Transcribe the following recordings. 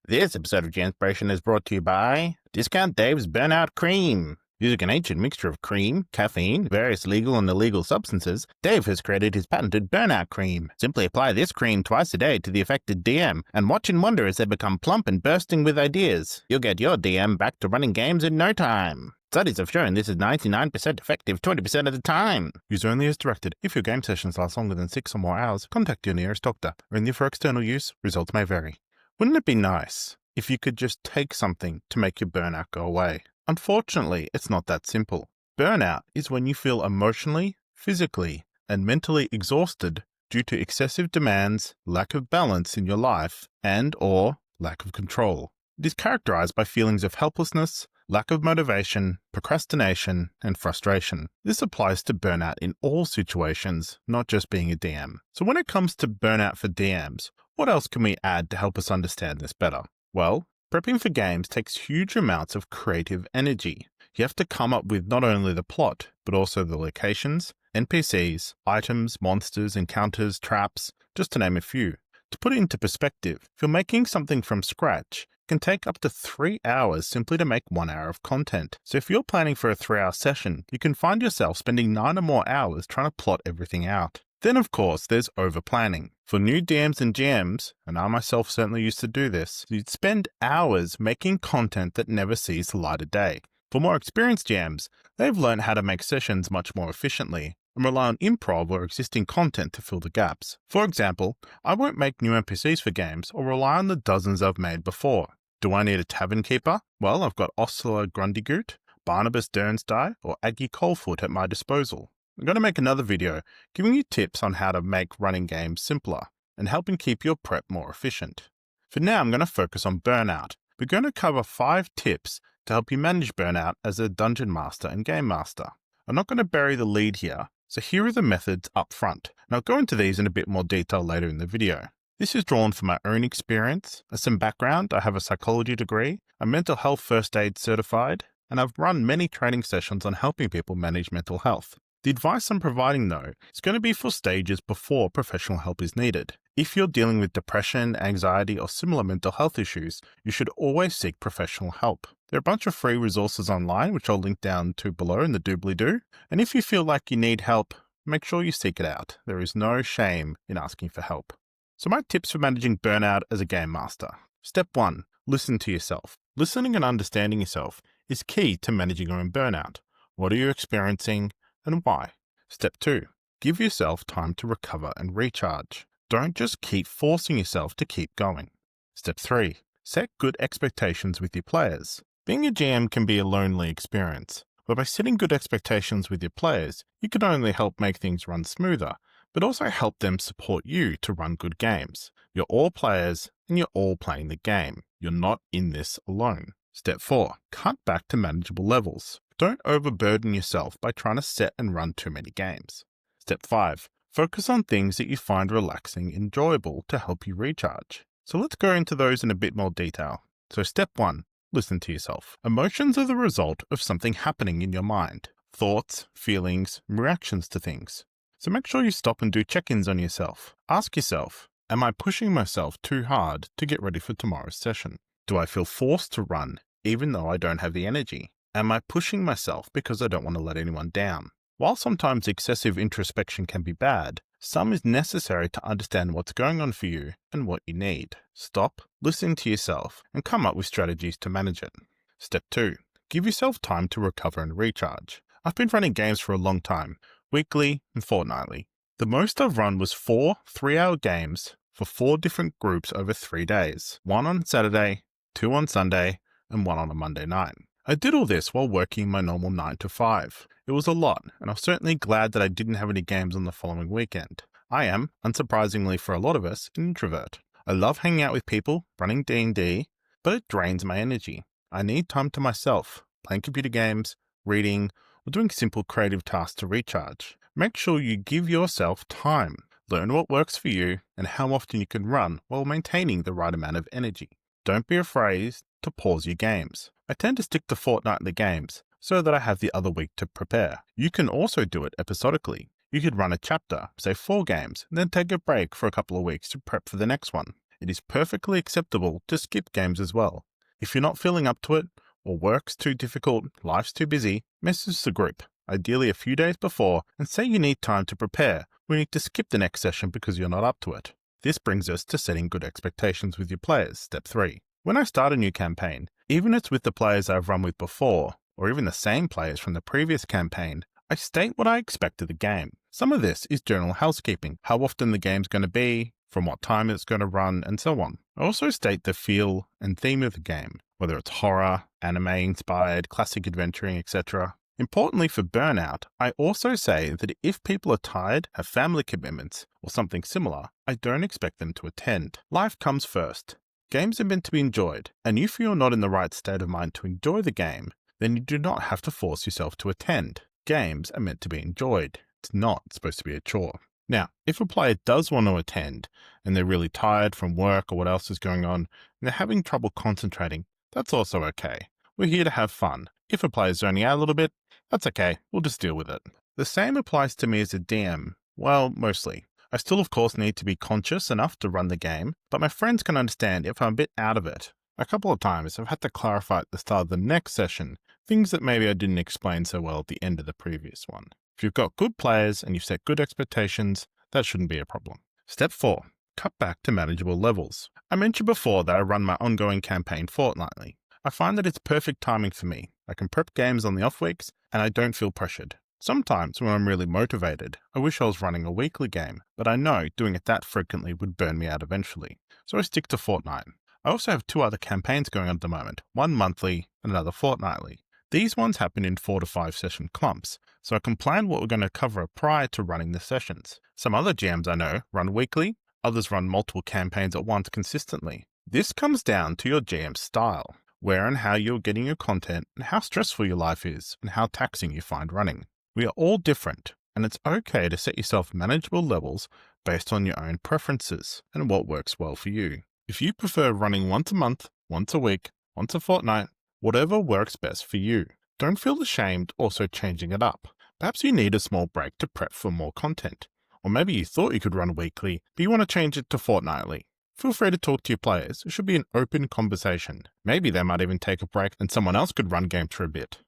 This episode of GMspiration is brought to you by Discount Dave's Burnout Cream. Using an ancient mixture of cream, caffeine, various legal and illegal substances, Dave has created his patented Burnout Cream. Simply apply this cream twice a day to the affected DM and watch and wonder as they become plump and bursting with ideas. You'll get your DM back to running games in no time. Studies have shown this is 99% effective 20% of the time. Use only as directed. If your game sessions last longer than 6 or more hours, contact your nearest doctor. Only for external use, results may vary. Wouldn't it be nice if you could just take something to make your burnout go away? Unfortunately, it's not that simple. Burnout is when you feel emotionally, physically, and mentally exhausted due to excessive demands, lack of balance in your life, and/or lack of control. It is characterized by feelings of helplessness, lack of motivation, procrastination, and frustration. This applies to burnout in all situations, not just being a DM. So when it comes to burnout for DMs, what else can we add to help us understand this better? Well, prepping for games takes huge amounts of creative energy. You have to come up with not only the plot, but also the locations, NPCs, items, monsters, encounters, traps, just to name a few. To put it into perspective, if you're making something from scratch, it can take up to 3 hours simply to make 1 hour of content. So if you're planning for a 3-hour session, you can find yourself spending 9 or more hours trying to plot everything out. Then of course, there's over-planning. For new DMs and GMs, and I myself certainly used to do this, you'd spend hours making content that never sees the light of day. For more experienced GMs, they've learned how to make sessions much more efficiently and rely on improv or existing content to fill the gaps. For example, I won't make new NPCs for games or rely on the dozens I've made before. Do I need a tavern keeper? Well, I've got Ostler Grundygoot, Barnabas Dernsty, or Aggie Coldfoot at my disposal. I'm going to make another video giving you tips on how to make running games simpler and helping keep your prep more efficient. For now, I'm going to focus on burnout. We're going to cover 5 tips to help you manage burnout as a dungeon master and game master. I'm not going to bury the lead here, so here are the methods up front, and I'll go into these in a bit more detail later in the video. This is drawn from my own experience. As some background, I have a psychology degree, I'm mental health first aid certified, and I've run many training sessions on helping people manage mental health. The advice I'm providing, though, is going to be for stages before professional help is needed. If you're dealing with depression, anxiety, or similar mental health issues, you should always seek professional help. There are a bunch of free resources online, which I'll link down to below in the doobly-doo. And if you feel like you need help, make sure you seek it out. There is no shame in asking for help. So my tips for managing burnout as a game master. Step 1, listen to yourself. Listening and understanding yourself is key to managing your own burnout. What are you experiencing and why? Step 2, give yourself time to recover and recharge. Don't just keep forcing yourself to keep going. Step 3, set good expectations with your players. Being a GM can be a lonely experience, but by setting good expectations with your players, you can not only help make things run smoother, but also help them support you to run good games. You're all players and you're all playing the game. You're not in this alone. Step 4, cut back to manageable levels. Don't overburden yourself by trying to set and run too many games. Step 5, focus on things that you find relaxing and enjoyable to help you recharge. So let's go into those in a bit more detail. So step 1, listen to yourself. Emotions are the result of something happening in your mind. Thoughts, feelings, and reactions to things. So make sure you stop and do check-ins on yourself. Ask yourself, am I pushing myself too hard to get ready for tomorrow's session? Do I feel forced to run even though I don't have the energy? Am I pushing myself because I don't want to let anyone down? While sometimes excessive introspection can be bad, some is necessary to understand what's going on for you and what you need. Stop, listen to yourself, and come up with strategies to manage it. Step 2, give yourself time to recover and recharge. I've been running games for a long time, weekly and fortnightly. The most I've run was 4 3-hour games for 4 different groups over 3 days. 1 on Saturday, 2 on Sunday, and 1 on a Monday night. I did all this while working my normal 9 to 5. It was a lot, and I'm certainly glad that I didn't have any games on the following weekend. I am, unsurprisingly for a lot of us, an introvert. I love hanging out with people, running D&D, but it drains my energy. I need time to myself, playing computer games, reading, or doing simple creative tasks to recharge. Make sure you give yourself time. Learn what works for you and how often you can run while maintaining the right amount of energy. Don't be afraid to pause your games. I tend to stick to fortnightly games so that I have the other week to prepare. You can also do it episodically. You could run a chapter, say 4 games, and then take a break for a couple of weeks to prep for the next one. It is perfectly acceptable to skip games as well. If you're not feeling up to it, or work's too difficult, life's too busy, message the group, ideally a few days before, and say you need time to prepare, or you need to skip the next session because you're not up to it. This brings us to setting good expectations with your players, step 3. When I start a new campaign, even if it's with the players I've run with before, or even the same players from the previous campaign, I state what I expect of the game. Some of this is general housekeeping, how often the game's going to be, from what time it's going to run, and so on. I also state the feel and theme of the game, whether it's horror, anime-inspired, classic adventuring, etc. Importantly for Burnout, I also say that if people are tired, have family commitments, or something similar, I don't expect them to attend. Life comes first. Games are meant to be enjoyed, and if you're not in the right state of mind to enjoy the game, then you do not have to force yourself to attend. Games are meant to be enjoyed. It's not supposed to be a chore. Now, if a player does want to attend, and they're really tired from work or what else is going on, and they're having trouble concentrating, that's also okay. We're here to have fun. If a player's zoning out a little bit, that's okay. We'll just deal with it. The same applies to me as a DM. Well, mostly. I still, of course, need to be conscious enough to run the game, but my friends can understand if I'm a bit out of it. A couple of times I've had to clarify at the start of the next session things that maybe I didn't explain so well at the end of the previous one. If you've got good players and you've set good expectations, that shouldn't be a problem. Step 4. Cut back to manageable levels. I mentioned before that I run my ongoing campaign fortnightly. I find that it's perfect timing for me. I can prep games on the off weeks and I don't feel pressured. Sometimes when I'm really motivated, I wish I was running a weekly game, but I know doing it that frequently would burn me out eventually. So I stick to fortnight. I also have 2 other campaigns going on at the moment, one monthly and another fortnightly. These ones happen in 4 to 5 session clumps, so I can plan what we're going to cover prior to running the sessions. Some other GMs I know run weekly, others run multiple campaigns at once consistently. This comes down to your GM style, where and how you're getting your content, and how stressful your life is, and how taxing you find running. We are all different, and it's okay to set yourself manageable levels based on your own preferences and what works well for you. If you prefer running once a month, once a week, once a fortnight, whatever works best for you. Don't feel ashamed also changing it up. Perhaps you need a small break to prep for more content. Or maybe you thought you could run weekly, but you want to change it to fortnightly. Feel free to talk to your players. It should be an open conversation. Maybe they might even take a break and someone else could run games for a bit.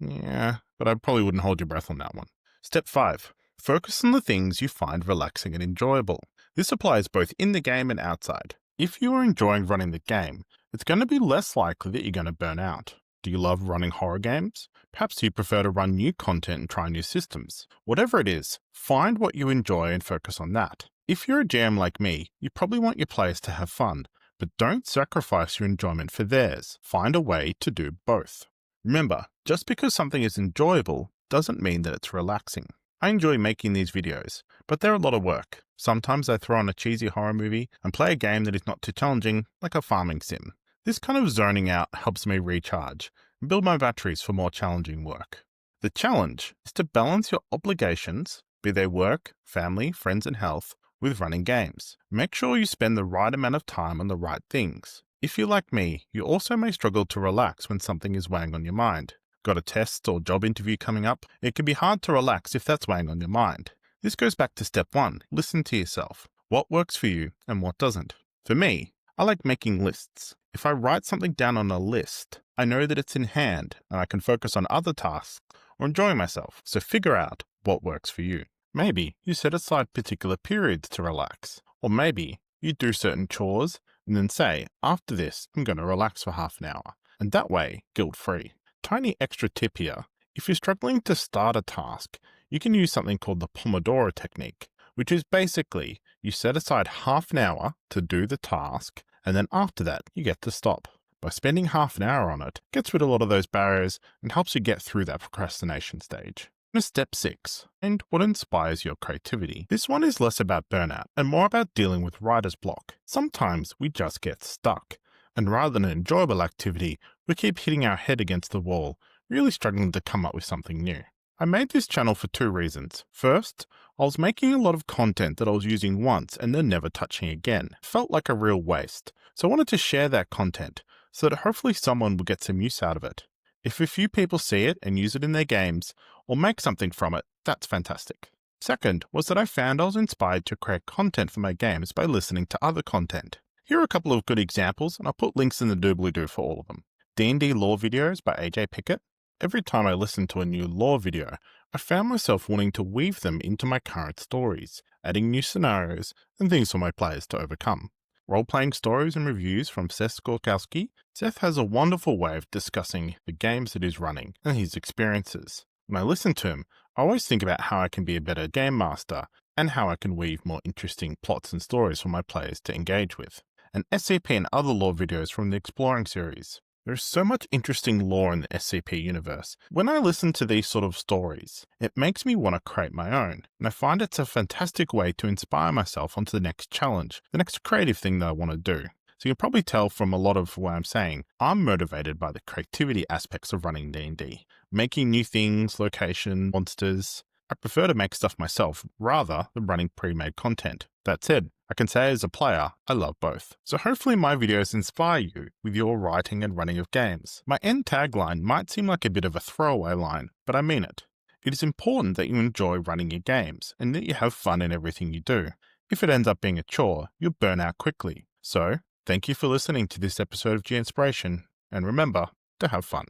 Yeah, but I probably wouldn't hold your breath on that one. Step 5. Focus on the things you find relaxing and enjoyable. This applies both in the game and outside. If you are enjoying running the game, it's going to be less likely that you're going to burn out. Do you love running horror games? Perhaps you prefer to run new content and try new systems. Whatever it is, find what you enjoy and focus on that. If you're a GM like me, you probably want your players to have fun, but don't sacrifice your enjoyment for theirs. Find a way to do both. Remember, just because something is enjoyable doesn't mean that it's relaxing. I enjoy making these videos, but they're a lot of work. Sometimes I throw on a cheesy horror movie and play a game that is not too challenging, like a farming sim. This kind of zoning out helps me recharge and build my batteries for more challenging work. The challenge is to balance your obligations, be they work, family, friends and health, with running games. Make sure you spend the right amount of time on the right things. If you're like me, you also may struggle to relax when something is weighing on your mind. Got a test or job interview coming up? It can be hard to relax if that's weighing on your mind. This goes back to step 1. Listen to yourself. What works for you and what doesn't? For me, I like making lists. If I write something down on a list, I know that it's in hand and I can focus on other tasks or enjoying myself. So figure out what works for you. Maybe you set aside particular periods to relax, or maybe you do certain chores and then say, after this, I'm going to relax for half an hour. And that way, guilt-free. Tiny extra tip here. If you're struggling to start a task, you can use something called the Pomodoro technique, which is basically you set aside half an hour to do the task, and then after that, you get to stop. By spending half an hour on it, gets rid of a lot of those barriers and helps you get through that procrastination stage. Step 6. And what inspires your creativity. This one is less about burnout and more about dealing with writer's block. Sometimes we just get stuck, and rather than an enjoyable activity, we keep hitting our head against the wall, really struggling to come up with something new. I made this channel for 2 reasons. First, I was making a lot of content that I was using once and then never touching again. It felt like a real waste, so I wanted to share that content so that hopefully someone will get some use out of it. If a few people see it and use it in their games, or make something from it, that's fantastic. Second was that I found I was inspired to create content for my games by listening to other content. Here are a couple of good examples, and I'll put links in the doobly-doo for all of them. D&D lore videos by AJ Pickett. Every time I listen to a new lore video, I found myself wanting to weave them into my current stories, adding new scenarios and things for my players to overcome. Role-playing stories and reviews from Seth Skorkowski. Seth has a wonderful way of discussing the games that he's running and his experiences. When I listen to him, I always think about how I can be a better game master and how I can weave more interesting plots and stories for my players to engage with. And SCP and other lore videos from the Exploring series. There's so much interesting lore in the SCP universe. When I listen to these sort of stories, it makes me want to create my own, and I find it's a fantastic way to inspire myself onto the next challenge, the next creative thing that I want to do. So you can probably tell from a lot of what I'm saying, I'm motivated by the creativity aspects of running D&D. Making new things, location, monsters. I prefer to make stuff myself rather than running pre-made content. That said, I can say as a player, I love both. So hopefully my videos inspire you with your writing and running of games. My end tagline might seem like a bit of a throwaway line, but I mean it. It is important that you enjoy running your games and that you have fun in everything you do. If it ends up being a chore, you'll burn out quickly. So, thank you for listening to this episode of GMspiration, and remember to have fun.